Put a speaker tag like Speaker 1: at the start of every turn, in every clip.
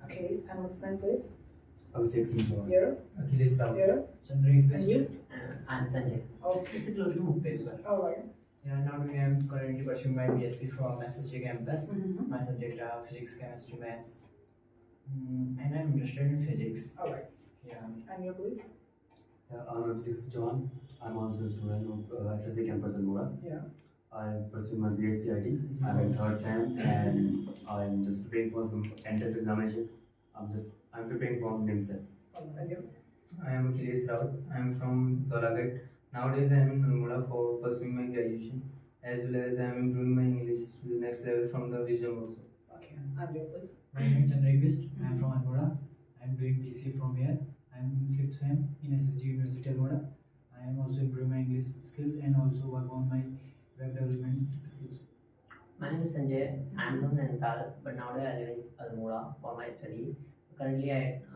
Speaker 1: Okay, and what's the name, please?
Speaker 2: Abhishek Singh.
Speaker 1: Here,
Speaker 3: Achilles Rao.
Speaker 1: here,
Speaker 3: Chandra
Speaker 1: and you?
Speaker 4: I'm Sanjay.
Speaker 1: Okay,
Speaker 3: It's close to Mukteswar.
Speaker 1: alright.
Speaker 3: Yeah, now I am currently pursuing my BSc from SSG campus.
Speaker 1: Mm-hmm.
Speaker 3: My subjects are physics, chemistry, maths, and I'm interested in physics.
Speaker 1: Alright,
Speaker 3: Yeah.
Speaker 1: and you, please?
Speaker 2: I'm Abhishek John. I'm also a student of SSC campus Almora.
Speaker 1: Yeah.
Speaker 2: I pursue my BSc IT. I'm in third sem and I'm just preparing for some entrance examination. I'm preparing for NIMSET.
Speaker 1: And you?
Speaker 5: I am Achilles Rao. I am from Dolagat. Nowadays, I am in Almora for pursuing my graduation, as well as I am improving my English to the next level from the Wisdom also.
Speaker 1: Okay, and you, please?
Speaker 6: My name is Chandra. I am from Almora. I am doing BC from here. I am in 5th sem in SSG University Almora. I am also improving my English skills and also work on my web development skills.
Speaker 4: My name is Sanjay. I'm from Nainital, but nowadays I live in Almora for my study. Currently,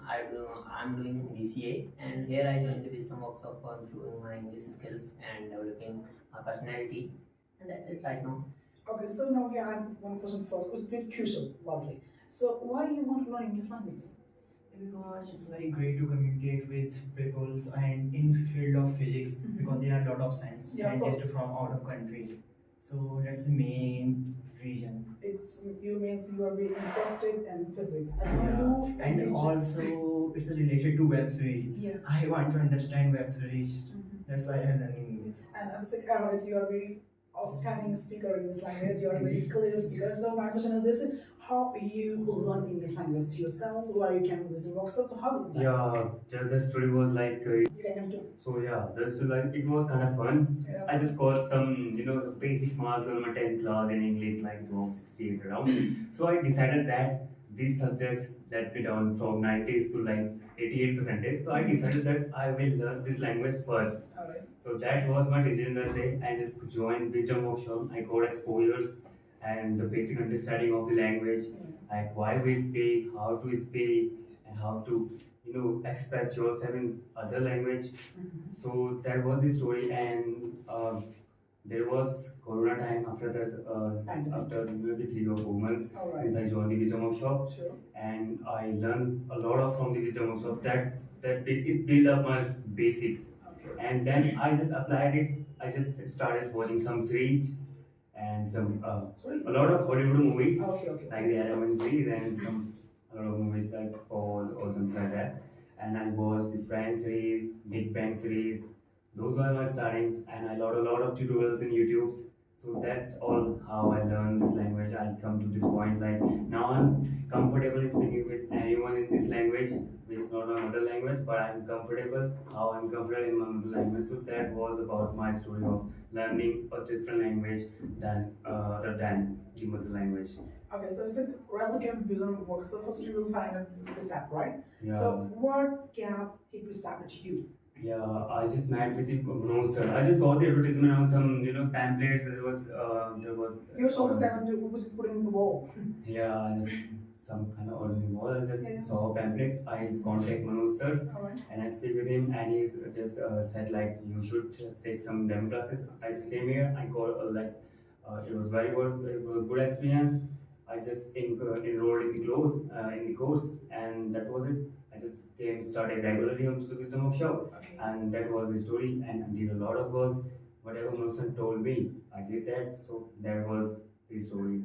Speaker 4: I'm doing DCA, and here I joined the wisdom workshop for improving my English skills and developing my personality. And that's it right now.
Speaker 1: Okay, so now we have one question first. It's a bit crucial, lastly. So why you want to learn English language?
Speaker 3: Because it's very great to communicate with people and in field of physics because there are a lot of science
Speaker 1: Yeah, of course.
Speaker 3: scientists from out of country. So that's the main reason.
Speaker 1: You means you are very interested in physics and you
Speaker 3: Yeah.
Speaker 1: do
Speaker 3: And
Speaker 1: envision-
Speaker 3: also it's related to web series.
Speaker 1: Yeah.
Speaker 3: I want to understand web series.
Speaker 1: Mhm.
Speaker 3: That's why I'm learning English.
Speaker 1: And I'm saying, Aaron, you are very outstanding speaker in this language. You are a very clear speaker. So my question is this: how you learn English language to yourself, or you can visit workshops? So how did you learn?
Speaker 2: Yeah, the story was like,
Speaker 1: You can do.
Speaker 2: so yeah, the story like it was kind of fun.
Speaker 1: Yeah.
Speaker 2: I just got some, the basic marks on my 10th class in English, like 68 around. So I decided that these subjects let me down from 90s to like 88%. So I decided that I will learn this language first.
Speaker 1: Alright.
Speaker 2: So that was my decision that day. I just joined Wisdom Workshop. I got exposures and the basic understanding of the language, like why we speak, how to speak, and how to, express yourself in other language. So that was the story, and there was Corona time after that,
Speaker 1: Pandemic.
Speaker 2: after maybe 3 or 4 months
Speaker 1: Alright.
Speaker 2: since I joined the Wisdom Workshop,
Speaker 1: Sure.
Speaker 2: and I learned a lot of from the Wisdom Workshop. It built up my basics,
Speaker 1: Okay.
Speaker 2: and then I just applied it. I just started watching some series and some
Speaker 1: Sorry.
Speaker 2: a lot of Hollywood movies
Speaker 1: Okay.
Speaker 2: like the Iron series and a lot of movies like Fall or something like that. And I watched the Friends series, Big Bang series. Those were my startings, and I learned a lot of tutorials in YouTube. So that's all how I learned this language. I come to this point like now I'm comfortable in speaking with anyone in this language, which is not my mother language, but I'm comfortable how I'm comfortable in my mother language. So that was about my story of learning a different language than other than the mother language.
Speaker 1: Okay, so since Rally Camp Vision works, so first you will find out this app, right?
Speaker 2: Yeah.
Speaker 1: So what can he present to you?
Speaker 2: Yeah, I just met with the sir. I just got the advertisement on some, pamphlets. There was.
Speaker 1: You also can do which is put in the wall.
Speaker 2: Yeah, I just some kind of ordinary wall. I just
Speaker 1: Yeah.
Speaker 2: saw a pamphlet. I just contact Manoj sir
Speaker 1: Alright.
Speaker 2: and I speak with him, and he's just said like you should take some demo classes. I just came here. I got it was very good. It was a good experience. I just enrolled in the course, and that was it. I just started regularly onto the Wisdom Workshop,
Speaker 1: Okay.
Speaker 2: and that was the story. And I did a lot of works. Whatever Manoj told me, I did that. So that was the story.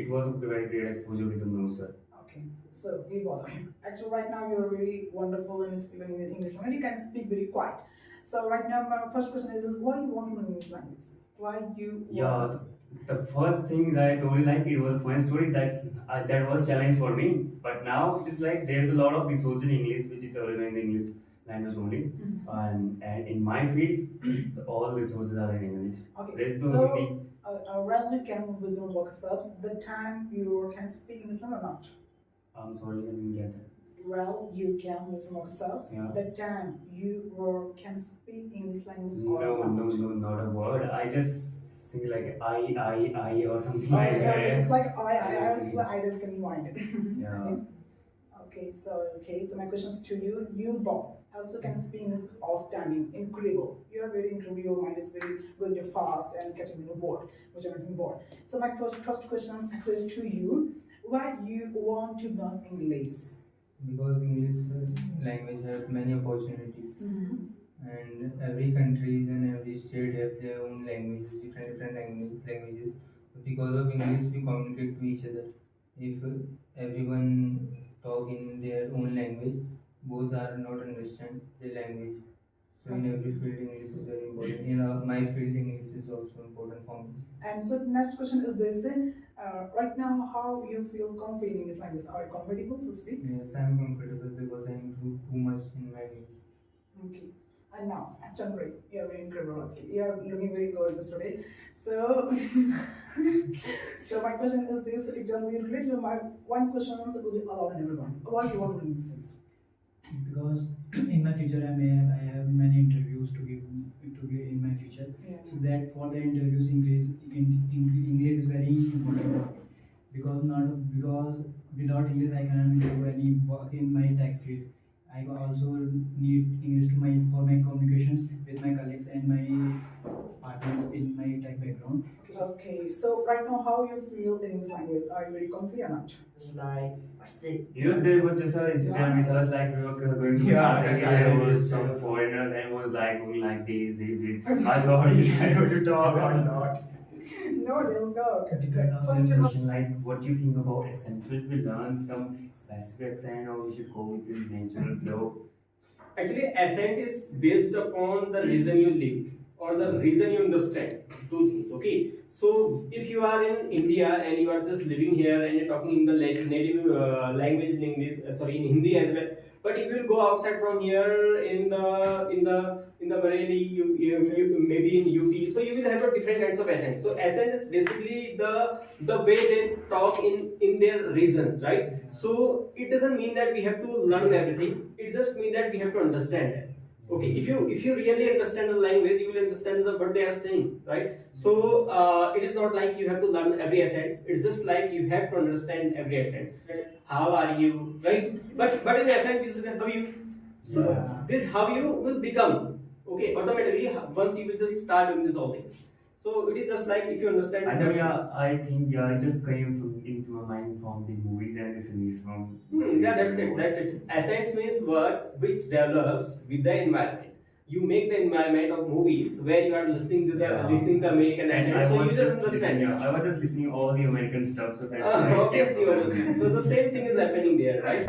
Speaker 2: It was a very great exposure with the Manoj sir.
Speaker 1: Okay. So you got it. Actually, right now you're very wonderful in speaking in English language. You can speak very quiet. So right now my first question is why you want to learn English language? Why you?
Speaker 2: Yeah, the first thing that I told you, like it was a funny story that was challenge for me. But now it's like there's a lot of resource in English which is available in the English language only, and in my field, all resources are in English.
Speaker 1: Okay.
Speaker 2: There's no
Speaker 1: So
Speaker 2: Hindi.
Speaker 1: Rally Camp Vision workshops, the time you can speak English or not?
Speaker 2: I'm sorry, I didn't get it.
Speaker 1: Well, you can Vision workshops,
Speaker 2: Yeah.
Speaker 1: the time you can speak English language
Speaker 2: No,
Speaker 1: or not?
Speaker 2: no, not a word. I just sing like I or something
Speaker 1: Oh,
Speaker 2: like
Speaker 1: yeah,
Speaker 2: that.
Speaker 1: it's like I just can mind.
Speaker 2: Yeah.
Speaker 1: Okay, so my questions to you. You Bob also can speak English outstanding, incredible. You are very incredible. Your mind is very good. You're fast and catching the board, which I mentioned board. So my first question actually is to you. Why you want to learn English?
Speaker 5: Because English language have many opportunities,
Speaker 1: Mm-hmm.
Speaker 5: and every countries and every state have their own languages, different languages. So because of English, we communicate to each other. If everyone talk in their own language, both are not understand the language. So in every field, English is very important. In my field, English is also important for me.
Speaker 1: And so the next question is this: right now, how you feel confident in this language? Are you comfortable to speak?
Speaker 5: Yes, I am comfortable because I improved too much in my English.
Speaker 1: Okay. And now, Chandra, you are very incredible. You are looking very gorgeous today. So, so my question is this: exactly related to my one question also will be allowed in everyone. Why you want to do these things?
Speaker 6: Because in my future I have many interviews to give in my future.
Speaker 1: Yeah.
Speaker 6: So that for the interviews English is very important because not because without English I cannot do any work in my tech field. I also need English to my for my communications with my colleagues and my partners in my tech background.
Speaker 1: Okay. So right now, how you feel in this language? Are you very comfy or not?
Speaker 3: Just like, what's the
Speaker 2: You know, there was just an incident with us, like we were going to
Speaker 3: Yeah,
Speaker 2: something,
Speaker 3: that's
Speaker 2: and there
Speaker 3: right.
Speaker 2: was some foreigners and was like going like this. I thought you had to talk or not.
Speaker 1: No, they'll go.
Speaker 6: Depend on
Speaker 1: First
Speaker 6: the
Speaker 1: of all,
Speaker 6: question.
Speaker 2: Like, what do you think about accent? Should we learn some specific accent, or we should go with the natural flow?
Speaker 7: Actually, accent is based upon the region you live or the region you understand. Two things, okay? So, if you are in India and you are just living here and you're talking in the native language in English, sorry, in Hindi as well. But if you go outside from here in the Bareilly, you maybe in UP, so you will have a different kinds of accent. So, accent is basically the way they talk in their regions, right? So it doesn't mean that we have to learn everything. It just means that we have to understand it. Okay, if you really understand the language, you will understand what they are saying, right? So it is not like you have to learn every accent. It's just like you have to understand every accent. How are you, right? But in the accent, this is how you. So
Speaker 3: Yeah.
Speaker 7: this how you will become. Okay, automatically once you will just start doing this all things. So it is just like if you understand.
Speaker 2: I think it just came into my mind from the movies and the series from.
Speaker 7: Yeah, that's it. That's it. Essence means word which develops with the environment. You make the environment of movies where you are listening to the
Speaker 2: Yeah.
Speaker 7: American
Speaker 2: And
Speaker 7: accent,
Speaker 2: I
Speaker 7: so
Speaker 2: was
Speaker 7: you just
Speaker 2: just
Speaker 7: understand.
Speaker 2: listening. I was just listening all the American stuff, so that's why it
Speaker 7: Obviously,
Speaker 2: came from
Speaker 7: obviously. So the same thing is happening there, right?